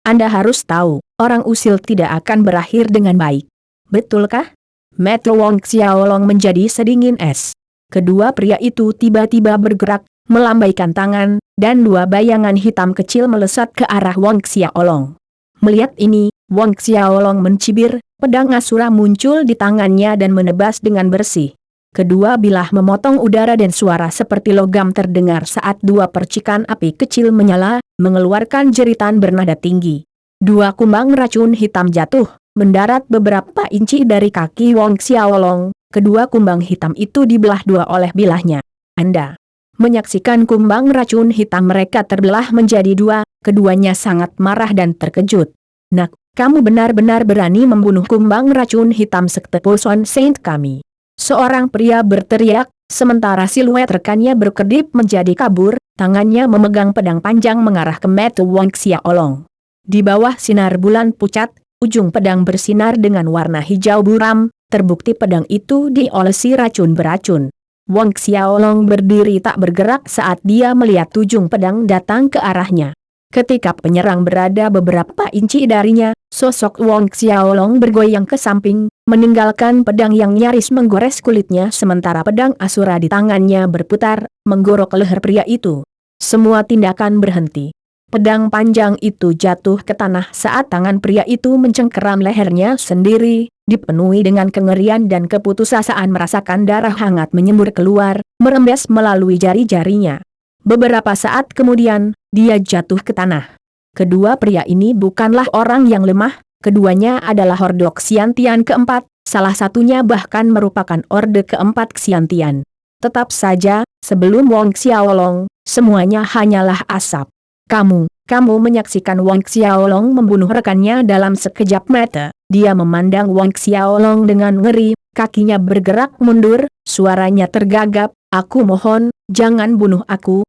Anda harus tahu, orang usil tidak akan berakhir dengan baik." "Betulkah?" Mata Wang Xiaolong menjadi sedingin es. Kedua pria itu tiba-tiba bergerak, melambaikan tangan, dan 2 bayangan hitam kecil melesat ke arah Wang Xiaolong. Melihat ini, Wang Xiaolong mencibir, pedang Asura muncul di tangannya dan menebas dengan bersih. Kedua bilah memotong udara dan suara seperti logam terdengar saat dua percikan api kecil menyala, mengeluarkan jeritan bernada tinggi. Dua kumbang racun hitam jatuh, mendarat beberapa inci dari kaki Wong Xiaolong. Kedua kumbang hitam itu dibelah dua oleh bilahnya. Anda menyaksikan kumbang racun hitam mereka terbelah menjadi dua, keduanya sangat marah dan terkejut. Nak, kamu benar-benar berani membunuh kumbang racun hitam sekte Poson Saint kami. Seorang pria berteriak, sementara siluet rekannya berkedip menjadi kabur, tangannya memegang pedang panjang mengarah ke mata Wong Xiaolong. Di bawah sinar bulan pucat, ujung pedang bersinar dengan warna hijau buram, terbukti pedang itu diolesi racun beracun. Wong Xiaolong berdiri tak bergerak saat dia melihat ujung pedang datang ke arahnya. Ketika penyerang berada beberapa inci darinya, sosok Wong Xiaolong bergoyang ke samping, meninggalkan pedang yang nyaris menggores kulitnya sementara pedang Asura di tangannya berputar, menggorok leher pria itu. Semua tindakan berhenti. Pedang panjang itu jatuh ke tanah saat tangan pria itu mencengkeram lehernya sendiri, dipenuhi dengan kengerian dan keputusasaan merasakan darah hangat menyembur keluar, merembes melalui jari-jarinya. Beberapa saat kemudian, dia jatuh ke tanah. Kedua pria ini bukanlah orang yang lemah, keduanya adalah Horde Xiantian keempat, salah satunya bahkan merupakan Orde keempat Xiantian. Tetap saja, sebelum Wong Xiaolong, semuanya hanyalah asap. Kamu menyaksikan Wong Xiaolong membunuh rekannya dalam sekejap mata. Dia memandang Wong Xiaolong dengan ngeri, kakinya bergerak mundur, suaranya tergagap, aku mohon, jangan bunuh aku.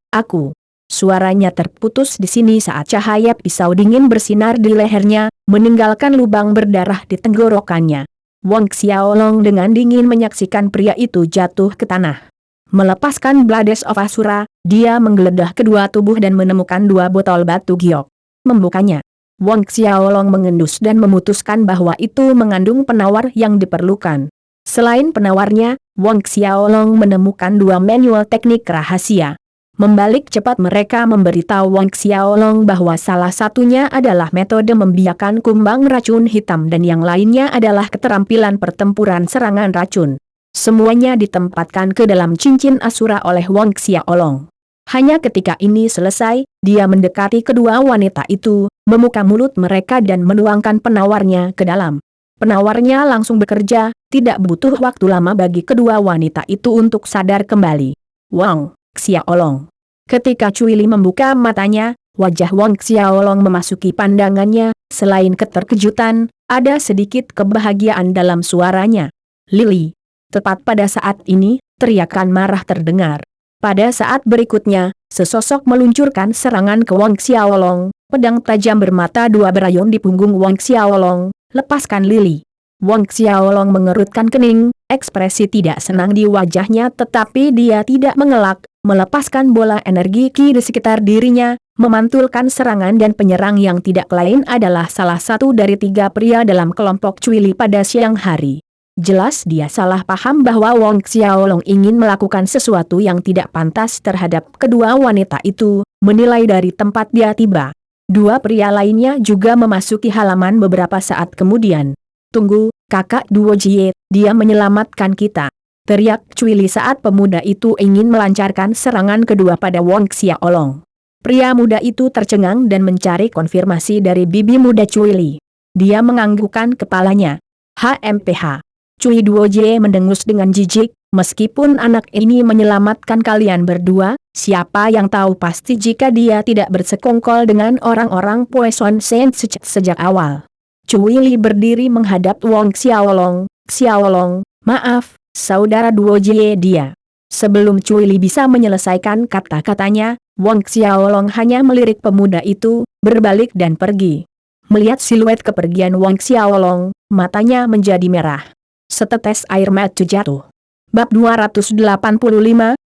Suaranya terputus di sini saat cahaya pisau dingin bersinar di lehernya, meninggalkan lubang berdarah di tenggorokannya. Wong Xiaolong dengan dingin menyaksikan pria itu jatuh ke tanah. Melepaskan Blades of Asura, dia menggeledah kedua tubuh dan menemukan dua botol batu giok. Membukanya, Wong Xiaolong mengendus dan memutuskan bahwa itu mengandung penawar yang diperlukan. Selain penawarnya, Wong Xiaolong menemukan dua manual teknik rahasia. Membalik cepat mereka memberitahu Wong Xiaolong bahwa salah satunya adalah metode membiarkan kumbang racun hitam dan yang lainnya adalah keterampilan pertempuran serangan racun. Semuanya ditempatkan ke dalam cincin Asura oleh Wong Xiaolong. Hanya ketika ini selesai, dia mendekati kedua wanita itu, membuka mulut mereka dan menuangkan penawarnya ke dalam. Penawarnya langsung bekerja, tidak butuh waktu lama bagi kedua wanita itu untuk sadar kembali. Wong Xiaolong. Ketika Cui Li membuka matanya, wajah Wong Xiaolong memasuki pandangannya, selain keterkejutan, ada sedikit kebahagiaan dalam suaranya. Lili. Tepat pada saat ini, teriakan marah terdengar. Pada saat berikutnya, sesosok meluncurkan serangan ke Wong Xiaolong, pedang tajam bermata dua berayun di punggung Wong Xiaolong, lepaskan Lili. Wong Xiaolong mengerutkan kening, ekspresi tidak senang di wajahnya tetapi dia tidak mengelak, melepaskan bola energi ki di sekitar dirinya, memantulkan serangan dan penyerang yang tidak lain adalah salah satu dari tiga pria dalam kelompok Cui Li pada siang hari. Jelas dia salah paham bahwa Wong Xiaolong ingin melakukan sesuatu yang tidak pantas terhadap kedua wanita itu, menilai dari tempat dia tiba. Dua pria lainnya juga memasuki halaman beberapa saat kemudian. Tunggu, kakak Duo Jie, dia menyelamatkan kita. Teriak Cui Li saat pemuda itu ingin melancarkan serangan kedua pada Wong Xiaolong. Pria muda itu tercengang dan mencari konfirmasi dari bibi muda Cui Li. Dia menganggukkan kepalanya. HMPH. Cui Duo Jie mendengus dengan jijik, meskipun anak ini menyelamatkan kalian berdua, siapa yang tahu pasti jika dia tidak bersekongkol dengan orang-orang Poison Saint sejak awal. Cui Li berdiri menghadap Wong Xiaolong. Xiaolong, maaf, saudara Duo Jie dia. Sebelum Cui Li bisa menyelesaikan kata-katanya, Wong Xiaolong hanya melirik pemuda itu, berbalik dan pergi. Melihat siluet kepergian Wong Xiaolong, matanya menjadi merah. Setetes air mata jatuh. Bab 285,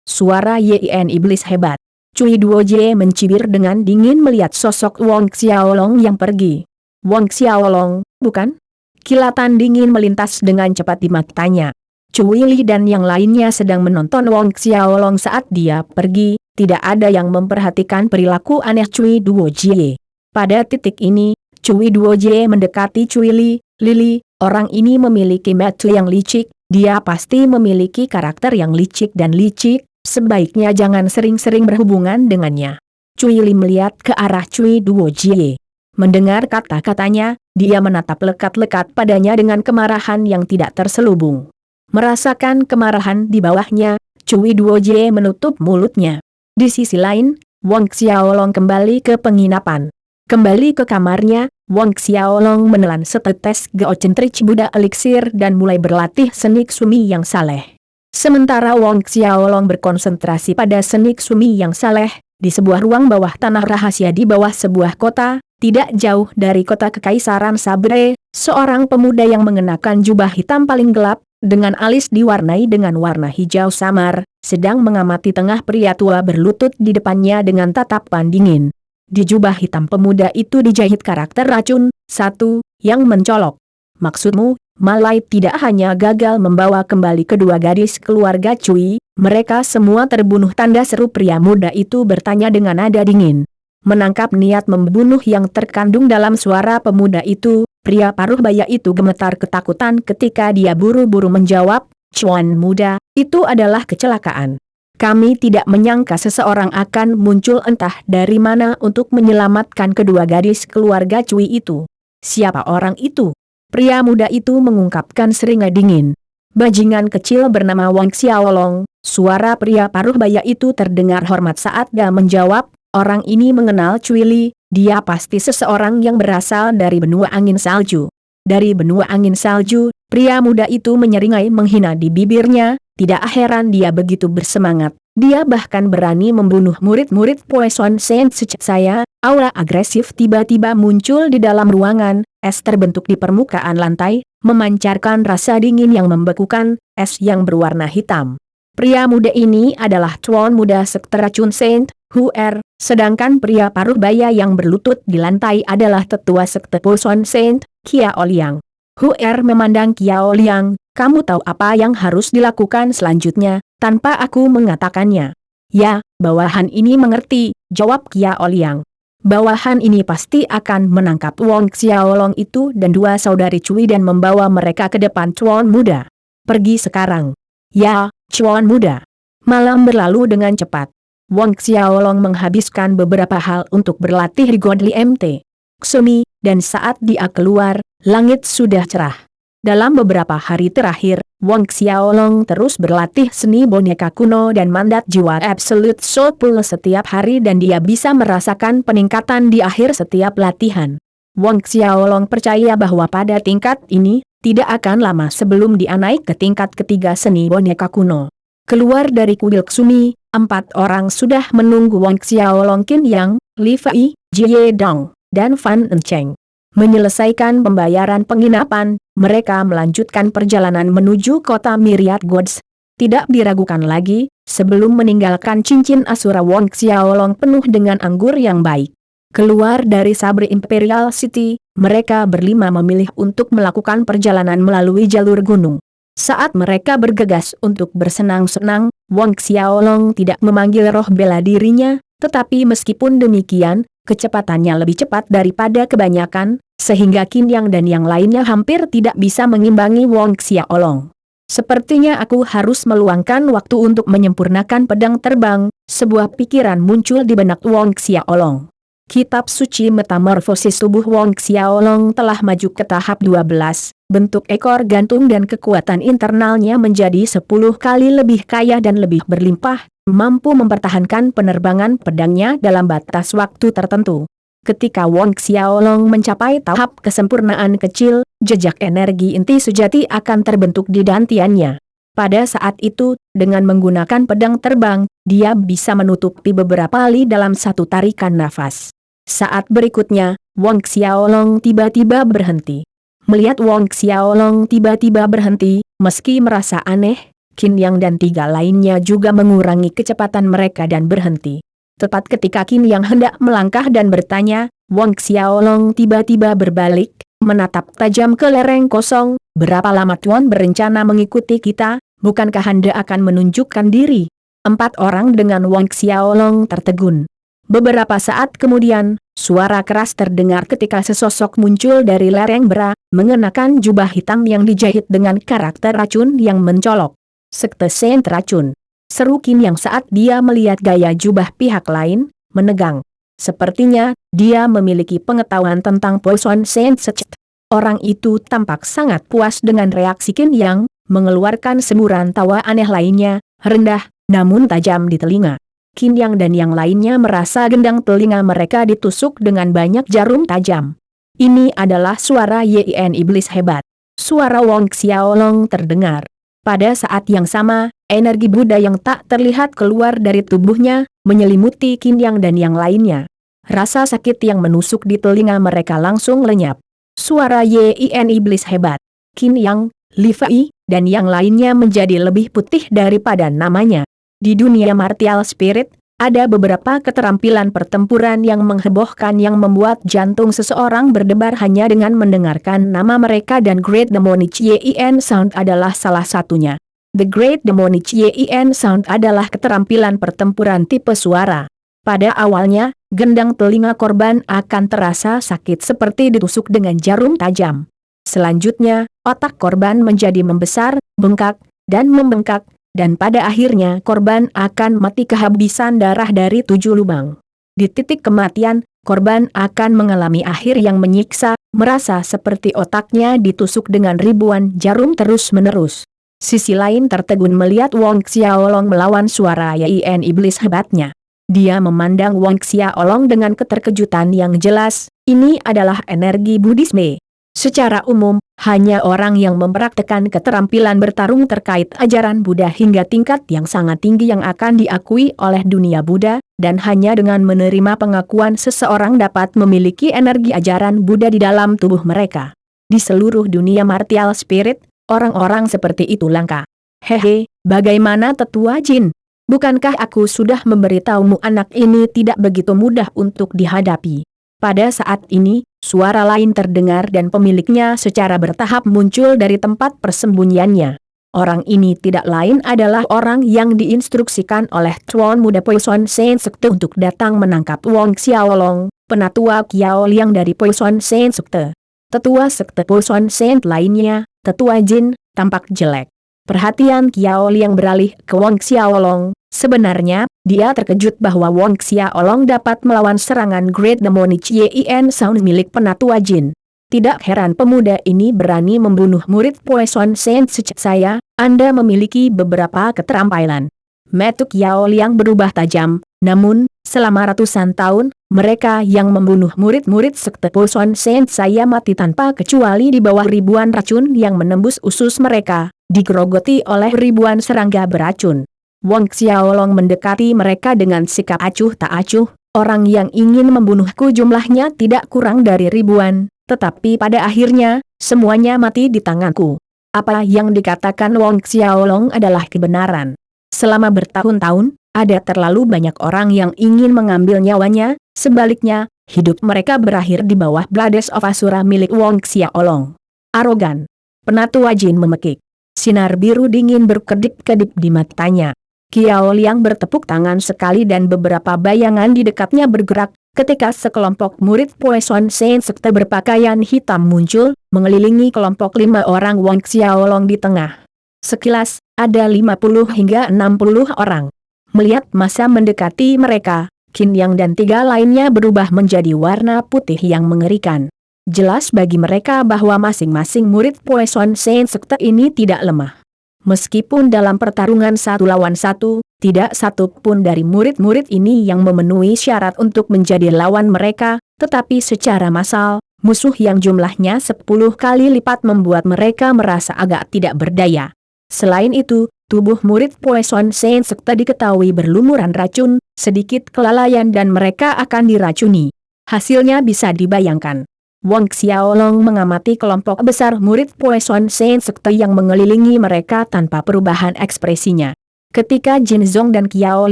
Suara Yin Iblis Hebat. Cui Duo Jie mencibir dengan dingin melihat sosok Wong Xiaolong yang pergi. Wong Xiaolong, bukan? Kilatan dingin melintas dengan cepat di matanya. Cui Li dan yang lainnya sedang menonton Wong Xiaolong saat dia pergi, tidak ada yang memperhatikan perilaku aneh Cui Duo Jie. Pada titik ini, Cui Duo Jie mendekati Cui Li. Lili, orang ini memiliki mata yang licik, Dia pasti memiliki karakter yang licik dan licik, sebaiknya jangan sering-sering berhubungan dengannya. Cui Li melihat ke arah Cui Duojie. Mendengar kata-katanya, dia menatap lekat-lekat padanya dengan kemarahan yang tidak terselubung. Merasakan kemarahan di bawahnya, Cui Duojie menutup mulutnya. Di sisi lain, Wang Xiaolong kembali ke penginapan. Kembali ke kamarnya, Wang Xiaolong menelan setetes geocentric Buddha eliksir dan mulai berlatih seni Sumi yang saleh. Sementara Wang Xiaolong berkonsentrasi pada seni Sumi yang saleh, di sebuah ruang bawah tanah rahasia di bawah sebuah kota, tidak jauh dari kota Kekaisaran Sabre, seorang pemuda yang mengenakan jubah hitam paling gelap, dengan alis diwarnai dengan warna hijau samar, sedang mengamati tengah pria tua berlutut di depannya dengan tatapan dingin. Di jubah hitam pemuda itu dijahit karakter racun, satu, yang mencolok. Maksudmu, Malai tidak hanya gagal membawa kembali kedua gadis keluarga Cui, mereka semua terbunuh, tanda seru pria muda itu bertanya dengan nada dingin. Menangkap niat membunuh yang terkandung dalam suara pemuda itu, pria paruh baya itu gemetar ketakutan ketika dia buru-buru menjawab, "Cuan muda, itu adalah kecelakaan. Kami tidak menyangka seseorang akan muncul entah dari mana untuk menyelamatkan kedua gadis keluarga Cui itu." "Siapa orang itu?" Pria muda itu mengungkapkan seringai dingin. "Bajingan kecil bernama Wang Xiaolong." Suara pria paruh baya itu terdengar hormat saat dia menjawab, "Orang ini mengenal Cui Li, dia pasti seseorang yang berasal dari benua angin salju." "Dari benua angin salju?" Pria muda itu menyeringai menghina di bibirnya, tidak heran dia begitu bersemangat. Dia bahkan berani membunuh murid-murid Poison Saint sejak saya. Aura agresif tiba-tiba muncul di dalam ruangan, es terbentuk di permukaan lantai, memancarkan rasa dingin yang membekukan, es yang berwarna hitam. Pria muda ini adalah tuan muda sekte racun Saint Huer, sedangkan pria paruh baya yang berlutut di lantai adalah tetua sekte Poison Saint, Kiao Liang. Huer memandang Kiao Liang, "Kamu tahu apa yang harus dilakukan selanjutnya, tanpa aku mengatakannya?" "Ya, bawahan ini mengerti," jawab Kiao Liang. "Bawahan ini pasti akan menangkap Wang Xiaolong itu dan dua saudari Cui dan membawa mereka ke depan Tuan Muda. Pergi sekarang." "Ya, Tuan Muda." Malam berlalu dengan cepat. Wang Xiaolong menghabiskan beberapa hal untuk berlatih di Godly MT Sumi, dan saat dia keluar, langit sudah cerah. Dalam beberapa hari terakhir, Wang Xiaolong terus berlatih seni boneka kuno dan mandat jiwa Absolute Soul Pool setiap hari dan dia bisa merasakan peningkatan di akhir setiap latihan. Wang Xiaolong percaya bahwa pada tingkat ini, tidak akan lama sebelum dia naik ke tingkat ketiga seni boneka kuno. Keluar dari kuil Sumi, 4 orang sudah menunggu Wang Xiaolong, Qin Yang, Li Fei, Jie Dong, dan Fan Encheng. Menyelesaikan pembayaran penginapan, mereka melanjutkan perjalanan menuju kota Myriad Gods. Tidak diragukan lagi, sebelum meninggalkan cincin Asura Wang Xiaolong penuh dengan anggur yang baik. Keluar dari Sabre Imperial City, mereka berlima memilih untuk melakukan perjalanan melalui jalur gunung. Saat mereka bergegas untuk bersenang-senang, Wang Xiaolong tidak memanggil roh bela dirinya, tetapi meskipun demikian, kecepatannya lebih cepat daripada kebanyakan, sehingga Qin Yang dan yang lainnya hampir tidak bisa mengimbangi Wang Xiaolong. "Sepertinya aku harus meluangkan waktu untuk menyempurnakan pedang terbang," sebuah pikiran muncul di benak Wang Xiaolong. Kitab suci metamorfosis tubuh Wang Xiaolong telah maju ke tahap 12, bentuk ekor gantung dan kekuatan internalnya menjadi 10 kali lebih kaya dan lebih berlimpah, mampu mempertahankan penerbangan pedangnya dalam batas waktu tertentu. Ketika Wang Xiaolong mencapai tahap kesempurnaan kecil, jejak energi inti sejati akan terbentuk di dantiannya. Pada saat itu, dengan menggunakan pedang terbang, dia bisa menutupi beberapa li dalam satu tarikan nafas. Saat berikutnya, Wang Xiaolong tiba-tiba berhenti. Melihat Wang Xiaolong tiba-tiba berhenti, meski merasa aneh, Qin Yang dan 3 lainnya juga mengurangi kecepatan mereka dan berhenti. Tepat ketika Qin Yang hendak melangkah dan bertanya, Wang Xiaolong tiba-tiba berbalik, menatap tajam ke lereng kosong. "Berapa lama Tuan berencana mengikuti kita? Bukankah Anda akan menunjukkan diri?" 4 orang dengan Wang Xiaolong tertegun. Beberapa saat kemudian, Suara keras terdengar ketika sesosok muncul dari lereng bera, mengenakan jubah hitam yang dijahit dengan karakter racun yang mencolok. Sekte Saint Racun. Seru Qin Yang saat dia melihat gaya jubah pihak lain, menegang. Sepertinya, dia memiliki pengetahuan tentang Poison Saint Secret. Orang itu tampak sangat puas dengan reaksi Qin Yang, mengeluarkan semburan tawa aneh lainnya, rendah, namun tajam di telinga. Qin Yang dan yang lainnya merasa gendang telinga mereka ditusuk dengan banyak jarum tajam. Ini adalah suara Yin iblis hebat. Suara Wong Xiaolong terdengar. Pada saat yang sama, energi Buddha yang tak terlihat keluar dari tubuhnya, menyelimuti Qin Yang dan yang lainnya. Rasa sakit yang menusuk di telinga mereka langsung lenyap. Suara Yin iblis hebat. Qin Yang, Li Fei, dan yang lainnya menjadi lebih putih daripada namanya. Di dunia martial spirit, ada beberapa keterampilan pertempuran yang menghebohkan yang membuat jantung seseorang berdebar hanya dengan mendengarkan nama mereka dan Great Demonic Yin Sound adalah salah satunya. The Great Demonic Yin Sound adalah keterampilan pertempuran tipe suara. Pada awalnya, gendang telinga korban akan terasa sakit seperti ditusuk dengan jarum tajam. Selanjutnya, otak korban menjadi membesar, bengkak, dan membengkak. Dan pada akhirnya korban akan mati kehabisan darah dari 7 lubang. Di titik kematian, korban akan mengalami akhir yang menyiksa, merasa seperti otaknya ditusuk dengan ribuan jarum terus-menerus. Sisi lain tertegun melihat Wong Xiaolong melawan suara Yin iblis hebatnya. Dia memandang Wong Xiaolong dengan keterkejutan yang jelas, ini adalah energi Buddhisme. Secara umum, hanya orang yang mempraktekkan keterampilan bertarung terkait ajaran Buddha hingga tingkat yang sangat tinggi yang akan diakui oleh dunia Buddha, dan hanya dengan menerima pengakuan seseorang dapat memiliki energi ajaran Buddha di dalam tubuh mereka. Di seluruh dunia martial spirit, orang-orang seperti itu langka. Hehe, bagaimana Tetua Jin? Bukankah aku sudah memberitahumu anak ini tidak begitu mudah untuk dihadapi? Pada saat ini, suara lain terdengar dan pemiliknya secara bertahap muncul dari tempat persembunyiannya. Orang ini tidak lain adalah orang yang diinstruksikan oleh Tuan Muda Poison Saint Sekte untuk datang menangkap Wong Xiaolong, penatua Kiao Liang dari Poison Saint Sekte. Tetua Sekte Poison Saint lainnya, Tetua Jin, tampak jelek. Perhatian Kiao Liang beralih ke Wong Xiaolong. Sebenarnya, dia terkejut bahwa Wong Xiaolong dapat melawan serangan Great Demonic Yin Sound milik penatua Jin. Tidak heran pemuda ini berani membunuh murid Poison Saint Secret saya, Anda memiliki beberapa keterampilan. Mata Kiao Liang berubah tajam, namun, selama ratusan tahun, mereka yang membunuh murid-murid sekte Poison Saint saya mati tanpa kecuali di bawah ribuan racun yang menembus usus mereka, digerogoti oleh ribuan serangga beracun. Wong Xiaolong mendekati mereka dengan sikap acuh tak acuh, orang yang ingin membunuhku jumlahnya tidak kurang dari ribuan, tetapi pada akhirnya, semuanya mati di tanganku. Apa yang dikatakan Wong Xiaolong adalah kebenaran. Selama bertahun-tahun, ada terlalu banyak orang yang ingin mengambil nyawanya, sebaliknya, hidup mereka berakhir di bawah Blades of Asura milik Wong Xiaolong. Arogan. Penatua Jin memekik. Sinar biru dingin berkedip-kedip di matanya. Kiao Liang bertepuk tangan sekali dan beberapa bayangan di dekatnya bergerak, ketika sekelompok murid Poison Saint Sekte berpakaian hitam muncul, mengelilingi kelompok 5 orang Wong Xiaolong di tengah. Sekilas, ada 50 hingga 60 orang. Melihat masa mendekati mereka, Qin Yang dan 3 lainnya berubah menjadi warna putih yang mengerikan. Jelas bagi mereka bahwa masing-masing murid Poison Saint Sekte ini tidak lemah. Meskipun dalam pertarungan 1 lawan 1, tidak satu pun dari murid-murid ini yang memenuhi syarat untuk menjadi lawan mereka, tetapi secara massal, musuh yang jumlahnya 10 kali lipat membuat mereka merasa agak tidak berdaya. Selain itu, tubuh murid Poison Saint Sekte diketahui berlumuran racun, sedikit kelalaian dan mereka akan diracuni. Hasilnya bisa dibayangkan. Wong Xiaolong mengamati kelompok besar murid Poison Saint Sekte yang mengelilingi mereka tanpa perubahan ekspresinya. Ketika Jin Zong dan Kiao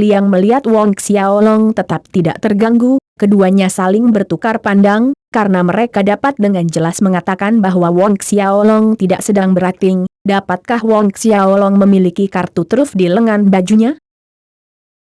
Liang melihat Wong Xiaolong tetap tidak terganggu, keduanya saling bertukar pandang, karena mereka dapat dengan jelas mengatakan bahwa Wong Xiaolong tidak sedang berakting. Dapatkah Wong Xiaolong memiliki kartu truf di lengan bajunya?